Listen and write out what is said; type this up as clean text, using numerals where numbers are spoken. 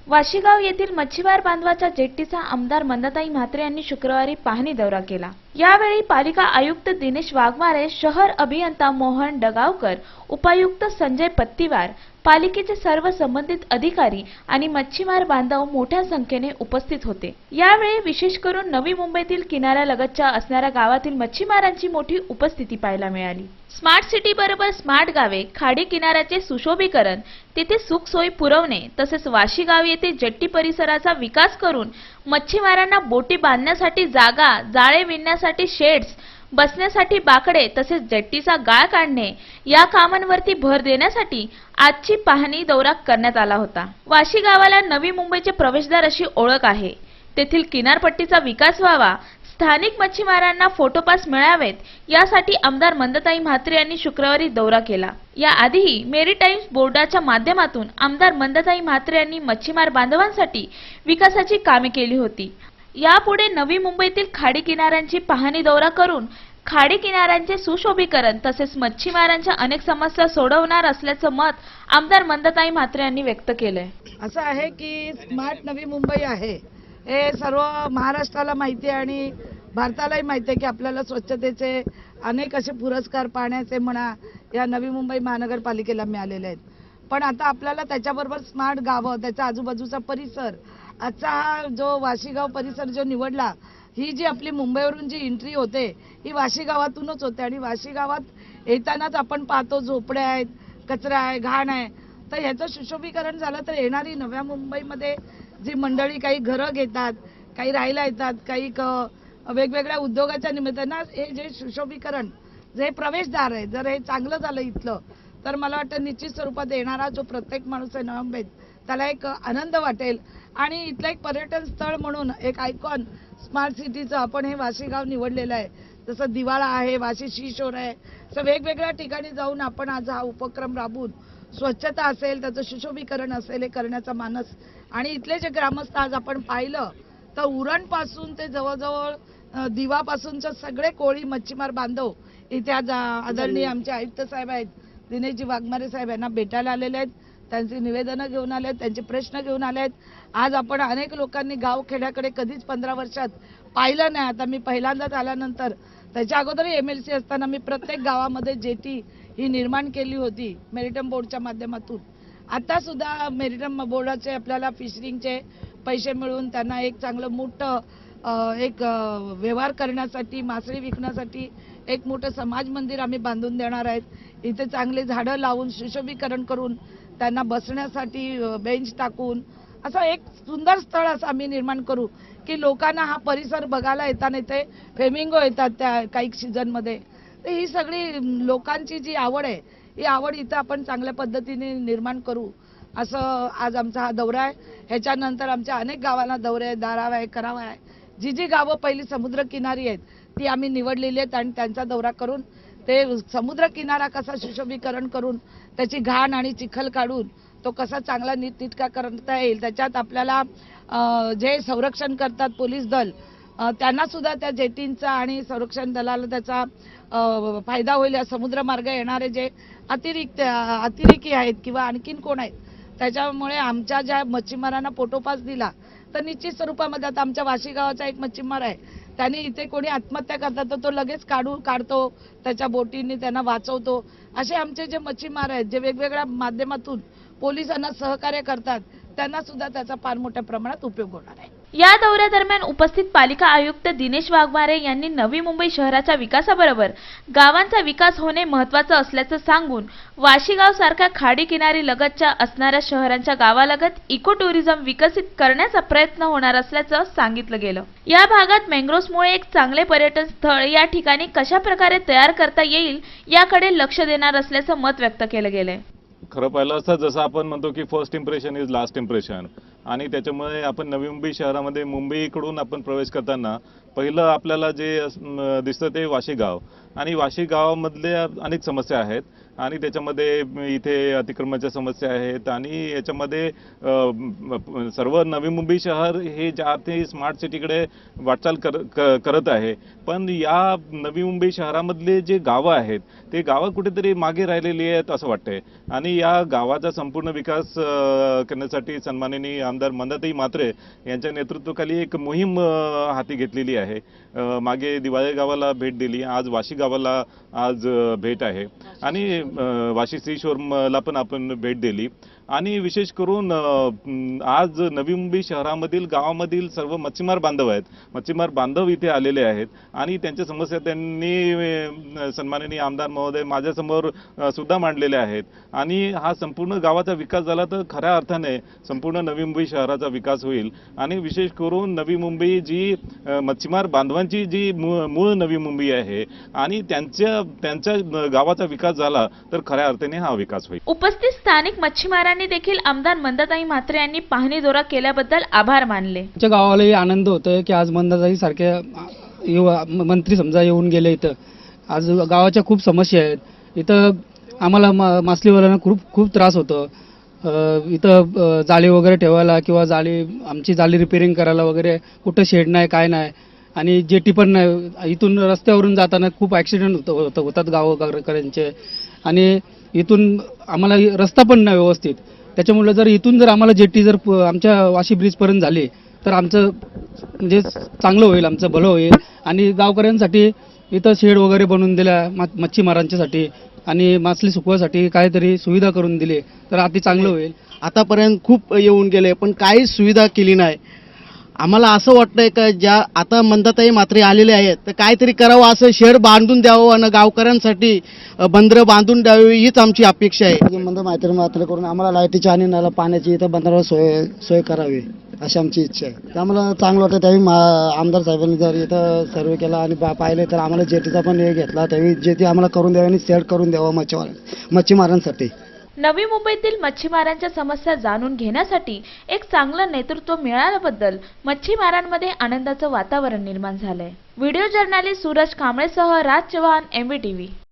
वाशीगाव येथील मच्छीमार बांधवाच्या जेट्टीचा आमदार मंदाताई म्हात्रे यांनी शुक्रवारी पाहणी दौरा केला। यावेळी पालिका आयुक्त दिनेश वाघमारे, शहर अभियंता मोहन डगावकर, उपायुक्त संजय पत्तीवार, पालिकेचे सर्व संबंधित अधिकारी आणि मच्छीमार बांधव मोठ्या संख्येने उपस्थित होते। यावेळी विशेष करून नवी मुंबईतील किनाऱ्यालगतच्या असणाऱ्या गावातील मच्छीमारांची मोठी उपस्थिती पाहायला मिळाली। स्मार्ट सिटी बरोबर स्मार्ट गावे, खाडी किनाऱ्याचे सुशोभीकरण, तेथे सुख सोयी पुरवणे तसेच वाशीगाव येथे जेट्टी परिसराचा विकास करून मच्छीमारांना बोटी बांधण्यासाठी जागा, जाळे विणण्यासाठी शेड्स, बसण्यासाठी बाकडे तसेच जेट्टीचा गाळ काढणे या कामांवरती भर देण्यासाठी आजची पाहणी दौरा करण्यात आला होता। वाशी गावाला नवी मुंबईचे प्रवेशद्वार अशी ओळख आहे। तेथील किनारपट्टीचा विकास व्हावा, स्थानिक मच्छीमारांना फोटोपास मिळावेत यासाठी आमदार मंदाताई म्हात्रे यांनी शुक्रवारी दौरा केला। याआधीही मेरीटाईम्स बोर्डाच्या माध्यमातून आमदार मंदाताई म्हात्रे यांनी मच्छीमार बांधवांसाठी विकासाची कामे केली होती। यापुढे नवी मुंबईतील खाडी किनाऱ्यांची पाहणी दौरा करून खाडी किनाऱ्यांचे सुशोभीकरण तसेच मच्छीमारांच्या अनेक समस्या सोडवणार असल्याचं मत आमदार मंदाताई म्हात्रे यांनी व्यक्त केलंय। असं आहे की स्मार्ट नवी मुंबई आहे हे सर्व महाराष्ट्राला माहिती आहे आणि भारतालाही माहिती आहे की आपल्याला स्वच्छतेचे अनेक असे पुरस्कार पाण्याचे म्हणा या नवी मुंबई महानगरपालिकेला मिळालेले आहेत। पण आता आपल्याला त्याच्याबरोबर स्मार्ट गावं, त्याच्या आजूबाजूचा परिसर, आजचा हा जो वाशीगाव परिसर जो निवडला, ही जी आपली मुंबईवरून जी एंट्री होते ही वाशी गावातूनच होते आणि वाशी गावात येतानाच आपण पाहतो झोपड्या आहेत, कचरा आहे, घाण आहे। तर ह्याचं सुशोभीकरण झालं तर येणारी नव्या मुंबईमध्ये जी मंडळी काही घरं घेतात, काही राहायला येतात, काही वेगवेगळ्या उद्योगाच्या निमित्तानं हे जे सुशोभीकरण जे प्रवेशद्वार आहे, जर हे चांगलं झालं इथलं तर मला वाटतं निश्चित स्वरूपात येणारा जो प्रत्येक माणूस आहे नवी मुंबईत त्याला एक आनंद वाटेल आणि इथलं एक पर्यटन स्थळ म्हणून एक आयकॉन स्मार्ट सिटीचं आपण हे वाशीगाव निवडलेलं आहे। जसं दिवाळा आहे, वाशी शीशोर आहे, तर वेगवेगळ्या ठिकाणी जाऊन आपण आज हा उपक्रम राबवून स्वच्छता असेल, त्याचं सुशोभीकरण असेल, हे करण्याचा मानस आणि इथले जे ग्रामस्थ आज आपण पाहिलं तर उरणपासून ते जवळजवळ दिवापासूनचे सगळे कोळी मच्छीमार बांधव इथे आज आदरणीय आमचे आयुक्त साहेब आहेत दिनेशजी वाघमारे साहेब यांना भेटायला आलेले आहेत, त्यांची निवेदनं घेऊन आले आहेत, त्यांचे प्रश्न घेऊन आले आहेत। आज आपण अनेक लोकांनी गाव खेड्याकडे कधीच 15 वर्षात पाहिलं नाही। आता मी पहिल्यांदाच आल्यानंतर त्याच्या अगोदरही MLC असताना मी प्रत्येक गावामध्ये जेटी ही निर्माण केली होती मेरिटाईम बोर्डच्या माध्यमातून। आता सुद्धा मेरिटाईम बोर्डाचे आपल्याला फिशरिंगचे पैसे मिळून त्यांना एक चांगलं मोठं एक व्यवहार करण्यासाठी, मासळी विकण्यासाठी एक मोठं समाज मंदिर आम्ही बांधून देणार आहेत। इथे चांगले झाडं लावून सुशोभीकरण करून त्यांना बसण्यासाठी बेंच टाकून असं एक सुंदर स्थळ असं आम्ही निर्माण करू की लोकांना हा परिसर बघायला येताना इथे फ्लेमिंगो येतात त्या काही सीझनमध्ये। तर ही सगळी लोकांची जी आवड आहे ही आवड इथं आपण चांगल्या पद्धतीने निर्माण करू असं आज आमचा हा दौरा आहे। ह्याच्यानंतर आमच्या अनेक गावांना दौरे आहे, दारावा आहे, करावा आहे, जी गावं पहिली समुद्रकिनारी आहेत ती आम्ही निवडलेली आहेत आणि त्यांचा दौरा करून ते समुद्र किनारा कसा सुशोभीकरण करून त्याची घाण आणि चिखल काढून तो कसा चांगला नीटनेटका करता येईल, त्याच्यात आपल्याला जे संरक्षण करतात पोलीस दल त्यांना सुद्धा त्या जेटींचा आणि संरक्षण दलाला त्याचा फायदा होईल। या समुद्रमार्ग येणारे जे अतिरेकी आहेत किंवा आणखीन कोण आहेत त्याच्यामुळे आमच्या ज्या मच्छीमारांना फोटोपास दिला तर निश्चित स्वरूपामध्ये आता आमच्या वाशी गावाचा एक मच्छीमार आहे, त्यांनी इथे कोणी आत्महत्या करतात तर तो लगेच काढतो, त्याच्या बोटींनी त्यांना वाचवतो। असे आमचे जे मच्छीमार आहेत जे वेगवेगळ्या माध्यमातून पोलिसांना सहकार्य करतात त्यांना सुद्धा त्याचा फार मोठ्या प्रमाणात उपयोग होणार आहे। या दौऱ्यादरम्यान उपस्थित पालिका आयुक्त दिनेश वाघमारे यांनी नवी मुंबई शहराच्या विकासाबरोबर गावांचा विकास होणे महत्त्वाचं असल्याचं सांगून वाशीगाव सारख्या खाडी किनारी लगतच्या असणाऱ्या शहरांच्या गावालगत इको टुरिझम विकसित करण्याचा प्रयत्न होणार असल्याचं सांगितलं गेलं। या भागात मँग्रोव्हमुळे एक चांगले पर्यटन स्थळ या ठिकाणी कशा प्रकारे तयार करता येईल याकडे लक्ष देणार असल्याचं मत व्यक्त केलं गेलंय। खरं पाहिलं असतं जसं आपण म्हणतो की first impression is last impression आणि त्याच्यामुळे आपण नवी मुंबई शहरामध्ये मुंबईकडून आपण प्रवेश करताना पहिलं आपल्याला जे दिसतं ते वाशी गाव, आणि वाशी गावामधल्या अनेक समस्या आहेत आणि त्याच्यामध्ये इथे अतिक्रमणाच्या समस्या आहेत आणि याच्यामध्ये सर्व नवी मुंबई शहर हे ज्या ते स्मार्ट सिटीकडे वाटचाल करत आहे, पण या नवी मुंबई शहरामधले जे गावं आहेत ते गावं कुठेतरी मागे राहिलेली आहेत असं वाटतंय. आणि या गावाचा संपूर्ण विकास करण्यासाठी सन्माननीय आमदार मंदाताई म्हात्रे यांच्या नेतृत्वाखाली एक मोहीम हाती घेतलेली आहे. मागे दिवाळे गावाला भेट दिली, आज वाशी गावाला आज भेट आहे आणि वाशी सी शोरूमला पण आपण भेट दिली. आणि विशेष करून आज नवी मुंबई शहरामधील गावामधील सर्व मच्छीमार बांधव आहेत, मच्छीमार बांधव इथे आलेले आहेत आणि त्यांच्या समस्या त्यांनी सन्माननीय आमदार महोदय माझ्यासमोर सुद्धा मांडलेल्या आहेत. आणि हा संपूर्ण गावाचा विकास झाला तर खऱ्या अर्थाने संपूर्ण नवी मुंबई शहराचा विकास होईल. आणि विशेष करून नवी मुंबई जी मच्छीमार बांधवांची जी मूळ नवी मुंबई आहे आणि त्यांच्या गावाचा विकास झाला तर खऱ्या अर्थाने हा विकास होईल. उपस्थित स्थानिक मच्छीमारांनी देखील आमदार मंदाताई म्हात्रे यांनी पाहणी दौरा केल्याबद्दल आभार मानले. आमच्या गावालाही आनंद होतोय की आज मंदाताई सारख्या मंत्री समजा येऊन गेले इथं. आज गावाच्या खूप समस्या आहेत. इथं आम्हाला मासलीवाल्यांना खूप त्रास होतो. इथं जाळी वगैरे ठेवायला किंवा आमची जाळी रिपेअरिंग करायला वगैरे कुठं शेड नाही, काय नाही, आणि जेटी पण नाही. इथून रस्त्यावरून जाताना खूप ॲक्सिडेंट होतात गावकऱ्यांचे. आणि इथून आम्हाला रस्ता पण नाही व्यवस्थित. त्याच्यामुळे जर इथून आम्हाला जेटी आमच्या वाशी ब्रिजपर्यंत झाली तर आमचं म्हणजे चांगलं होईल, आमचं भलं होईल. आणि गावकऱ्यांसाठी इथं शेड वगैरे बनवून दिल्या मच्छीमारांच्यासाठी आणि मासली सुकवासाठी काहीतरी सुविधा करून दिली तर अति चांगलं होईल. आतापर्यंत खूप येऊन गेले पण काहीच सुविधा केली नाही. आम्हाला असं वाटतंय का ज्या आता मंदाताई म्हात्रे आलेले आहेत तर काहीतरी करावं, असं शेड बांधून द्यावं आणि गावकऱ्यांसाठी बंदरं बांधून द्यावी हीच आमची अपेक्षा आहे. मात्र करून आम्हाला लाईटीची आणि नळ पाण्याची इथं बंदरावर सोय करावी अशी आमची इच्छा आहे. त्यामुळे चांगलं वाटतं. त्यावेळी आमदार साहेबांनी जर इथं सर्वे केला आणि पाहिले तर आम्हाला जेटीचा पण हे घेतला. त्यावेळी जेटी आम्हाला करून द्यावी आणि सेट करून द्यावं मच्छीमारांसाठी. नवी मुंबईतील मच्छीमारांच्या समस्या जाणून घेण्यासाठी एक चांगलं नेतृत्व मिळाल्याबद्दल मच्छीमारांमध्ये आनंदाचं वातावरण निर्माण झालंय. व्हिडिओ जर्नलिस्ट सूरज कांबळेसह राज चव्हाण, MVTV.